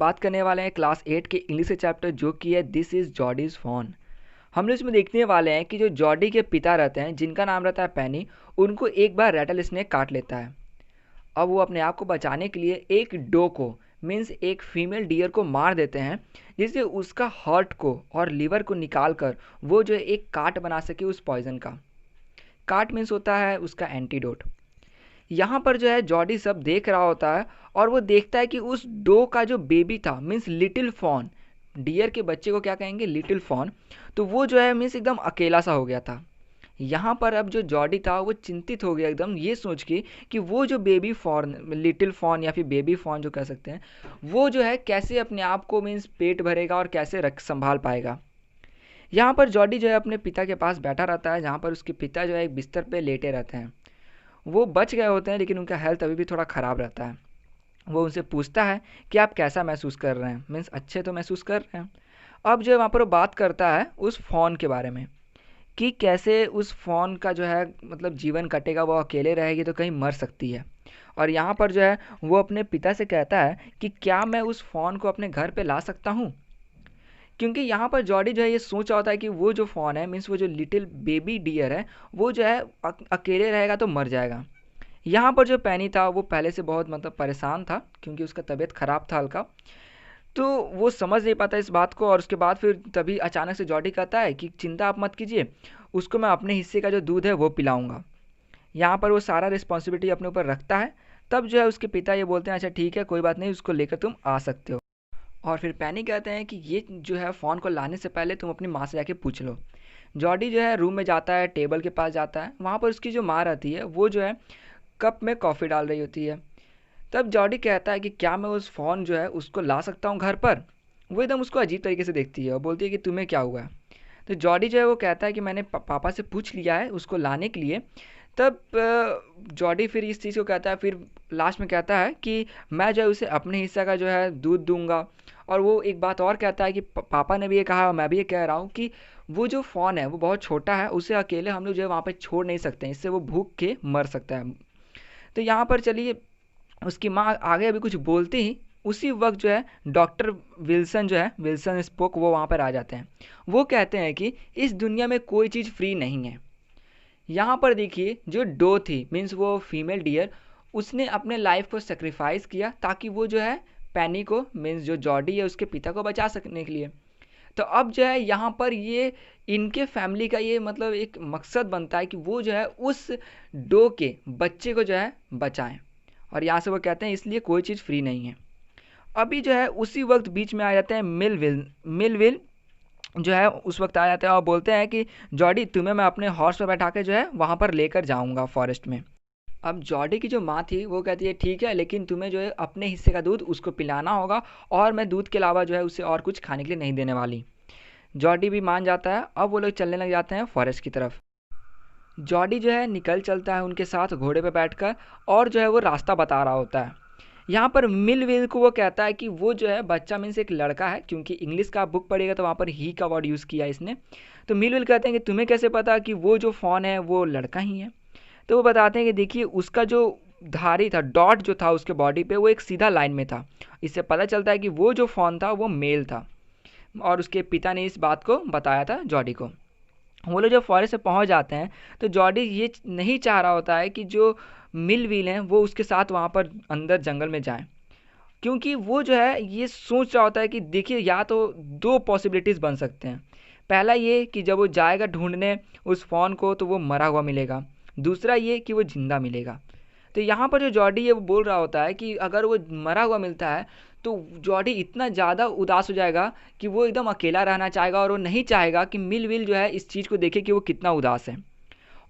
बात करने वाले हैं क्लास 8 के इंग्लिश के चैप्टर जो कि है दिस इज़ जॉडीज़ फ़ोन। हम लोग इसमें देखने वाले हैं कि जो जॉडी के पिता रहते हैं जिनका नाम रहता है पेनी, उनको एक बार रैटल स्नेक काट लेता है। अब वो अपने आप को बचाने के लिए एक डो को मीन्स एक फीमेल डियर को मार देते हैं, जिससे उसका हार्ट को और लिवर को निकाल कर वो जो है एक काट बना सके उस पॉइज़न का। काट मीन्स होता है उसका एंटीडोट। यहाँ पर जो है जॉडी सब देख रहा होता है और वो देखता है कि उस डो का जो बेबी था मीन्स लिटिल फॉन, डियर के बच्चे को क्या कहेंगे लिटिल फॉन, तो वो जो है मीन्स एकदम अकेला सा हो गया था। यहाँ पर अब जो जॉडी था वो चिंतित हो गया एकदम ये सोच के कि वो जो बेबी फॉर्न लिटिल फॉन या फिर बेबी फॉन जो कह सकते हैं, वो जो है कैसे अपने आप को मीन्स पेट भरेगा और कैसे रख संभाल पाएगा। यहाँ पर जॉडी जो है अपने पिता के पास बैठा रहता है, जहाँ पर उसके पिता जो है एक बिस्तर पे लेटे रहते हैं। वो बच गए होते हैं लेकिन उनका हेल्थ अभी भी थोड़ा ख़राब रहता है। वो उनसे पूछता है कि आप कैसा महसूस कर रहे हैं, मीन्स अच्छे तो महसूस कर रहे हैं। अब जो है वहाँ पर वो बात करता है उस फ़ोन के बारे में कि कैसे उस फ़ोन का जो है मतलब जीवन कटेगा, वो अकेले रहेगी तो कहीं मर सकती है। और यहाँ पर जो है वो अपने पिता से कहता है कि क्या मैं उस फ़ोन को अपने घर पे ला सकता हूँ, क्योंकि यहाँ पर जॉडी जो है ये सोच रहा होता है कि वो जो फ़ोन है मीन्स वो जो लिटिल बेबी डियर है वो जो है अकेले रहेगा तो मर जाएगा। यहाँ पर जो पैनी था वो पहले से बहुत मतलब परेशान था क्योंकि उसका तबीयत ख़राब था हल्का, तो वो समझ नहीं पाता इस बात को। और उसके बाद फिर तभी अचानक से जॉडी कहता है कि चिंता आप मत कीजिए, उसको मैं अपने हिस्से का जो दूध है वो पिलाऊंगा। यहाँ पर वो सारा रिस्पॉन्सिबिलिटी अपने ऊपर रखता है। तब जो है उसके पिता ये बोलते हैं अच्छा ठीक है कोई बात नहीं, उसको लेकर तुम आ सकते हो। और फिर पैनी कहते हैं कि ये जो है फ़ोन को लाने से पहले तुम अपनी माँ से जाके पूछ लो। जॉडी जो है रूम में जाता है, टेबल के पास जाता है, वहाँ पर उसकी जो माँ रहती है वो जो है कप में कॉफ़ी डाल रही होती है। तब जॉडी कहता है कि क्या मैं उस फ़ोन जो है उसको ला सकता हूँ घर पर। वो एकदम उसको अजीब तरीके से देखती है और बोलती है कि तुम्हें क्या हुआ है। तो जॉडी जो है वो कहता है कि मैंने पापा से पूछ लिया है उसको लाने के लिए। तब जॉडी फिर इस चीज़ को कहता है, फिर लास्ट में कहता है कि मैं जो है उसे अपने हिस्सा का जो है दूध दूंगा। और वो एक बात और कहता है कि पापा ने भी ये कहा और मैं भी ये कह रहा हूँ कि वो जो फ़ोन है वो बहुत छोटा है, उसे अकेले हम लोग जो है वहाँ पे छोड़ नहीं सकते हैं, इससे वो भूख के मर सकता है। तो यहाँ पर चलिए उसकी माँ आगे अभी कुछ बोलते ही उसी वक्त जो है डॉक्टर विल्सन जो है विल्सन स्पोक वो वहाँ पर आ जाते हैं। वो कहते हैं कि इस दुनिया में कोई चीज़ फ्री नहीं है। यहाँ पर देखिए जो डो थी मीन्स वो फीमेल डियर, उसने अपने लाइफ को सेक्रीफाइस किया ताकि वो जो है पैनी को मीन्स जो जॉडी है उसके पिता को बचा सकने के लिए। तो अब जो है यहाँ पर ये इनके फैमिली का ये मतलब एक मकसद बनता है कि वो जो है उस डो के बच्चे को जो है बचाएं। और यहाँ से वो कहते हैं इसलिए कोई चीज़ फ्री नहीं है। अभी जो है उसी वक्त बीच में आ जाते हैं मिलविल जो है उस वक्त आ जाते हैं और बोलते हैं कि जॉडी तुम्हें मैं अपने हॉर्स पर बैठा के जो है वहाँ पर लेकर जाऊँगा फॉरेस्ट में। अब जॉडी की जो माँ थी वो कहती है ठीक है लेकिन तुम्हें जो है अपने हिस्से का दूध उसको पिलाना होगा और मैं दूध के अलावा जो है उसे और कुछ खाने के लिए नहीं देने वाली। जॉडी भी मान जाता है। अब वो लोग चलने लग जाते हैं फॉरेस्ट की तरफ। जॉडी जो है निकल चलता है उनके साथ घोड़े पे बैठकर और जो है वो रास्ता बता रहा होता है। यहाँ पर मिलविल को वो कहता है कि वो जो है बच्चा मीन्स एक लड़का है, क्योंकि इंग्लिश का बुक पढ़ेगा तो वहाँ पर ही का वर्ड यूज़ किया इसने। तो मिलविल कहते हैं कि तुम्हें कैसे पता कि वो जो फ़ोन है वो लड़का ही है। तो वो बताते हैं कि देखिए उसका जो धारी था डॉट जो था उसके बॉडी पे वो एक सीधा लाइन में था। इससे पता चलता है कि वो जो फ़ोन था वो मेल था। और उसके पिता ने इस बात को बताया था जॉडी को। वो लोग जब फॉरेस्ट से पहुंच जाते हैं तो जॉडी ये नहीं चाह रहा होता है कि जो मिल व्हील हैं वो उसके साथ वहाँ पर अंदर जंगल में जाएं, क्योंकि वो जो है ये सोच रहा होता है कि देखिए या तो दो पॉसिबिलिटीज़ बन सकते हैं। पहला ये कि जब वो जाएगा ढूंढने उस फ़ोन को तो वो मरा हुआ मिलेगा, दूसरा ये कि वो ज़िंदा मिलेगा। तो यहाँ पर जो जॉडी है वो बोल रहा होता है कि अगर वो मरा हुआ मिलता है तो जॉडी इतना ज़्यादा उदास हो जाएगा कि वो एकदम अकेला रहना चाहेगा और वो नहीं चाहेगा कि मिल विल जो है इस चीज़ को देखे कि वो कितना उदास है।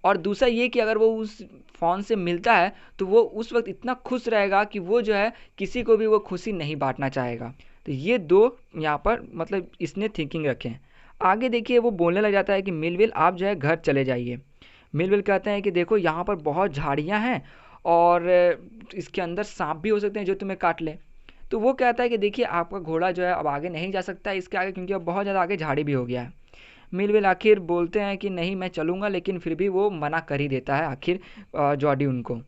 और दूसरा ये कि अगर वो उस फ़ोन से मिलता है तो वो उस वक्त इतना खुश रहेगा कि वो जो है किसी को भी वो खुशी नहीं बांटना चाहेगा। तो ये दो यहाँ पर मतलब इसने थिंकिंग रखे हैं। आगे देखिए वो बोलने लग जाता है कि मिलविल आप जो है घर चले जाइए। मिलविल कहते हैं कि देखो यहाँ पर बहुत झाड़ियाँ हैं और इसके अंदर सांप भी हो सकते हैं जो तुम्हें काट ले। तो वो कहता है कि देखिए आपका घोड़ा जो है अब आगे नहीं जा सकता है इसके आगे, क्योंकि अब बहुत ज़्यादा आगे झाड़ी भी हो गया है। मिलविल आखिर बोलते हैं कि नहीं मैं चलूँगा, लेकिन फिर भी वो मना कर ही देता है आखिर जॉडी उनको।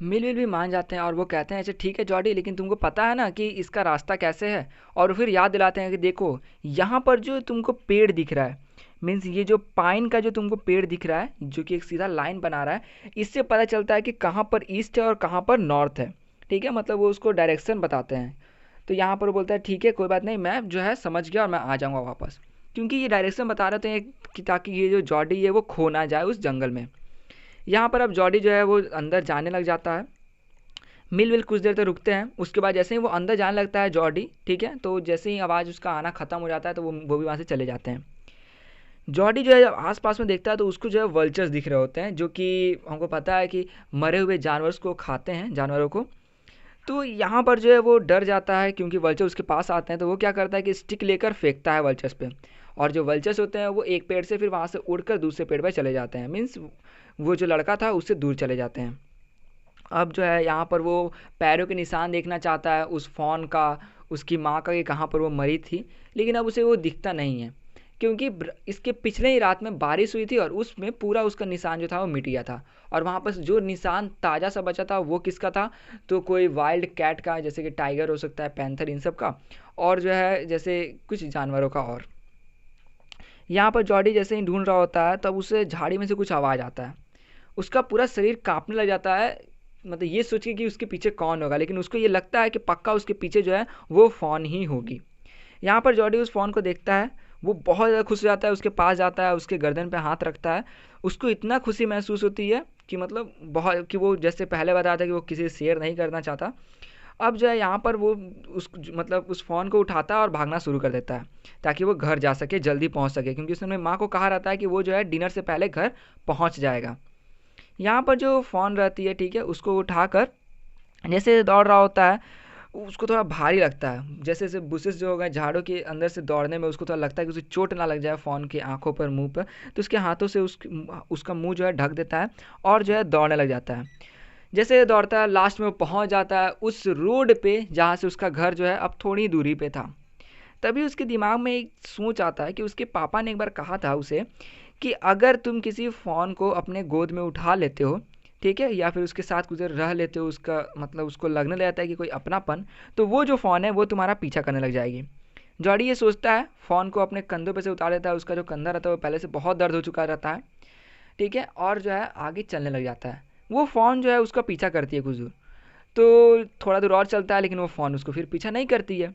मिल भी मान जाते हैं और वो कहते हैं अच्छा ठीक है जॉडी, लेकिन तुमको पता है ना कि इसका रास्ता कैसे है। और फिर याद दिलाते हैं कि देखो यहाँ पर जो तुमको पेड़ दिख रहा है, मीन्स ये जो पाइन का जो तुमको पेड़ दिख रहा है जो कि एक सीधा लाइन बना रहा है, इससे पता चलता है कि कहाँ पर ईस्ट है और कहाँ पर नॉर्थ है। ठीक है, मतलब वो उसको डायरेक्शन बताते हैं। तो यहाँ पर वो बोलता है ठीक है कोई बात नहीं, मैं जो है समझ गया और मैं आ जाऊँगा वापस, क्योंकि ये डायरेक्शन बता रहे थे कि ताकि ये जो जॉडी है वो खो ना जाए उस जंगल में। यहाँ पर अब जॉडी जो है वो अंदर जाने लग जाता है। मिल कुछ देर तक रुकते हैं, उसके बाद जैसे ही वो अंदर जाने लगता है जॉडी, ठीक है, तो जैसे ही आवाज़ उसका आना ख़त्म हो जाता है तो वो भी वहाँ से चले जाते हैं। जॉडी जो है जब आस पास में देखता है तो उसको जो है वल्चर्स दिख रहे होते हैं, जो कि हमको पता है कि मरे हुए जानवर को खाते हैं, जानवरों को। तो यहाँ पर जो है वो डर जाता है क्योंकि वल्चर उसके पास आते हैं, तो वो क्या करता है कि स्टिक लेकर फेंकता है वल्चर्स पे। और जो वल्चर्स होते हैं वो एक पेड़ से फिर वहाँ से उड़कर दूसरे पेड़ पर चले जाते हैं, मीन्स वो जो लड़का था उससे दूर चले जाते हैं। अब जो है यहाँ पर वो पैरों के निशान देखना चाहता है उस फ़ॉन का, उसकी माँ का, कि कहाँ पर वो मरी थी, लेकिन अब उसे वो दिखता नहीं है क्योंकि इसके पिछले ही रात में बारिश हुई थी और उसमें पूरा उसका निशान जो था वो मिट गया था। और वहाँ पर जो निशान ताज़ा सा बचा था वो किसका था, तो कोई वाइल्ड कैट का, जैसे कि टाइगर हो सकता है, पैंथर, इन सब का, और जो है जैसे कुछ जानवरों का। और यहाँ पर जॉडी जैसे ही ढूंढ रहा होता है तब उसे झाड़ी में से कुछ आवाज़ आता है, उसका पूरा शरीर कांपने लग जाता है, मतलब ये सोच के कि उसके पीछे कौन होगा, लेकिन उसको ये लगता है कि पक्का उसके पीछे जो है वो फ़ॉन ही होगी। यहाँ पर जॉडी उस फ़ॉन को देखता है, वो बहुत ज़्यादा खुश हो जाता है, उसके पास जाता है, उसके गर्दन पे हाथ रखता है। उसको इतना खुशी महसूस होती है कि मतलब बहुत, कि वो जैसे पहले बताया था कि वो किसी से शेयर नहीं करना चाहता। अब जो है यहाँ पर वो उस मतलब उस फ़ोन को उठाता है और भागना शुरू कर देता है ताकि वो घर जा सके, जल्दी पहुँच सके, क्योंकि उसने अपनी माँ को कहा रहता है कि वो जो है डिनर से पहले घर पहुँच जाएगा। यहाँ पर जो फ़ोन रहती है, ठीक है, उसको उठाकर जैसे दौड़ रहा होता है, उसको थोड़ा भारी लगता है, जैसे जैसे बुशेस जो हो गए झाड़ों के अंदर से दौड़ने में, उसको थोड़ा लगता है कि उसे चोट ना लग जाए फ़ोन के आँखों पर, मुँह पर। तो उसके हाथों से उसका मुँह जो है ढक देता है और जो है दौड़ने लग जाता है। जैसे दौड़ता है लास्ट में वो पहुँच जाता है उस रोड पे जहाँ से उसका घर जो है अब थोड़ी दूरी पे था। तभी उसके दिमाग में एक सोच आता है कि उसके पापा ने एक बार कहा था उसे कि अगर तुम किसी फ़ोन को अपने गोद में उठा लेते हो, ठीक है, या फिर उसके साथ कुछ देर रह लेते हो, उसका मतलब उसको लगने लग जाता है कि कोई अपनापन, तो वो जो फ़ोन है वो तुम्हारा पीछा करने लग जाएगी। जॉडी ये सोचता है, फ़ोन को अपने कंधों पे से उतार देता है, उसका जो कंधा रहता है वो पहले से बहुत दर्द हो चुका रहता है, ठीक है, और जो है आगे चलने लग जाता है। वो फ़ोन जो है उसका पीछा करती है कुछ दूर, तो थोड़ा दूर और चलता है, लेकिन वो फ़ोन उसको फिर पीछा नहीं करती है।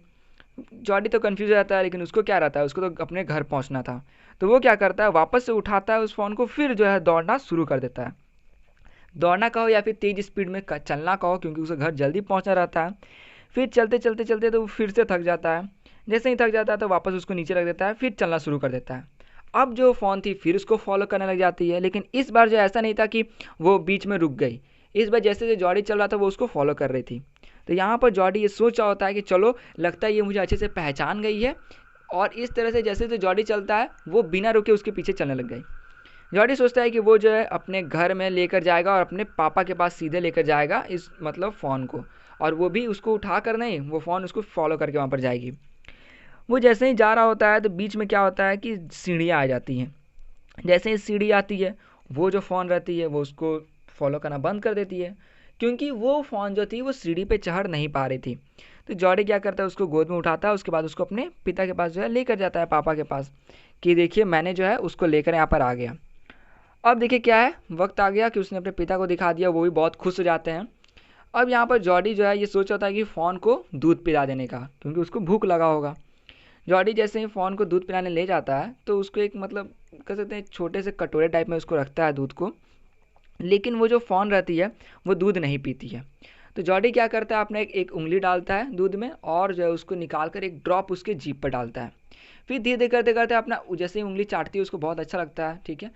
जॉडी तो कंफ्यूज हो जाता है, लेकिन उसको क्या रहता है, उसको तो अपने घर पहुंचना था। तो वो क्या करता है, वापस से उठाता है उस फ़ोन को, फिर जो है दौड़ना शुरू कर देता है। दौड़ना कहो या फिर तेज़ स्पीड में चलना कहो, क्योंकि उसे घर जल्दी पहुंचना रहता है। फिर चलते चलते चलते तो वो फिर से थक जाता है। जैसे ही थक जाता है तो वापस उसको नीचे रख देता है, फिर चलना शुरू कर देता है। अब जो फ़ोन थी फिर उसको फॉलो करने लग जाती है, लेकिन इस बार जो ऐसा नहीं था कि वो बीच में रुक गई। इस बार जैसे जो जॉडी चल रहा था वो उसको फॉलो कर रही थी। तो यहाँ पर जॉडी ये सोच रहा होता है कि चलो, लगता है ये मुझे अच्छे से पहचान गई है, और इस तरह से जैसे जो जॉडी चलता है वो बिना रुके उसके पीछे चलने लग गई। जॉडी सोचता है कि वो जो है अपने घर में लेकर जाएगा और अपने पापा के पास सीधे लेकर जाएगा इस मतलब फ़ोन को, और वो भी उसको उठा कर नहीं, वो फ़ोन उसको फॉलो करके वहाँ पर जाएगी। वो जैसे ही जा रहा होता है तो बीच में क्या होता है कि सीढ़ियाँ आ जाती हैं। जैसे ही सीढ़ी आती है, वो जो फ़ोन रहती है वो उसको फॉलो करना बंद कर देती है, क्योंकि वो फ़ोन जो थी वो सीढ़ी पे चढ़ नहीं पा रही थी। तो जॉडी क्या करता है, उसको गोद में उठाता है, उसके बाद उसको अपने पिता के पास जो है लेकर जाता है, पापा के पास, कि देखिए मैंने जो है उसको लेकर यहाँ पर आ गया। अब देखिए क्या है, वक्त आ गया कि उसने अपने पिता को दिखा दिया, वो भी बहुत खुश हो जाते हैं। अब यहाँ पर जॉडी जो है ये सोच रहा था कि फ़ोन को दूध पिला देने का, क्योंकि उसको भूख लगा होगा। जॉडी जैसे ही फ़ोन को दूध पिलाने ले जाता है तो उसको एक मतलब कह सकते हैं छोटे से कटोरे टाइप में उसको रखता है दूध को, लेकिन वो जो फ़ोन रहती है वो दूध नहीं पीती है। तो जॉडी क्या करता है, अपना एक उंगली डालता है दूध में और जो है उसको निकाल कर एक ड्रॉप उसके जीभ पर डालता है। फिर धीरे धीरे करते करते अपना जैसे ही उंगली चाटती है उसको बहुत अच्छा लगता है, ठीक है।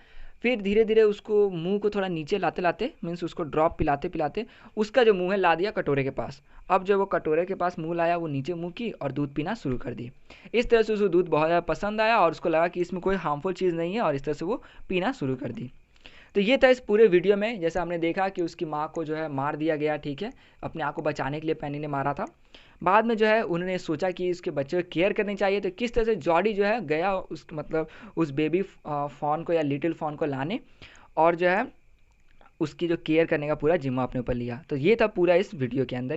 फिर धीरे धीरे उसको मुंह को थोड़ा नीचे लाते लाते, मीन्स उसको ड्रॉप पिलाते पिलाते उसका जो मुंह है ला दिया कटोरे के पास। अब जब वो कटोरे के पास मुंह लाया, वो नीचे मुंह की और दूध पीना शुरू कर दी। इस तरह से उसको दूध बहुत ज़्यादा पसंद आया और उसको लगा कि इसमें कोई हार्मफुल चीज़ नहीं है, और इस तरह से वो पीना शुरू कर दी। तो ये था इस पूरे वीडियो में, जैसा हमने देखा कि उसकी माँ को जो है मार दिया गया, ठीक है, अपने आप को बचाने के लिए पैनी ने मारा था। बाद में जो है उन्होंने सोचा कि उसके बच्चे को केयर करनी चाहिए, तो किस तरह से जॉडी जो है गया उस बेबी फ़ॉन को या लिटिल फ़ॉन को लाने, और जो है उसकी जो केयर करने का पूरा जिम्मा अपने ऊपर लिया। तो ये था पूरा इस वीडियो के अंदर।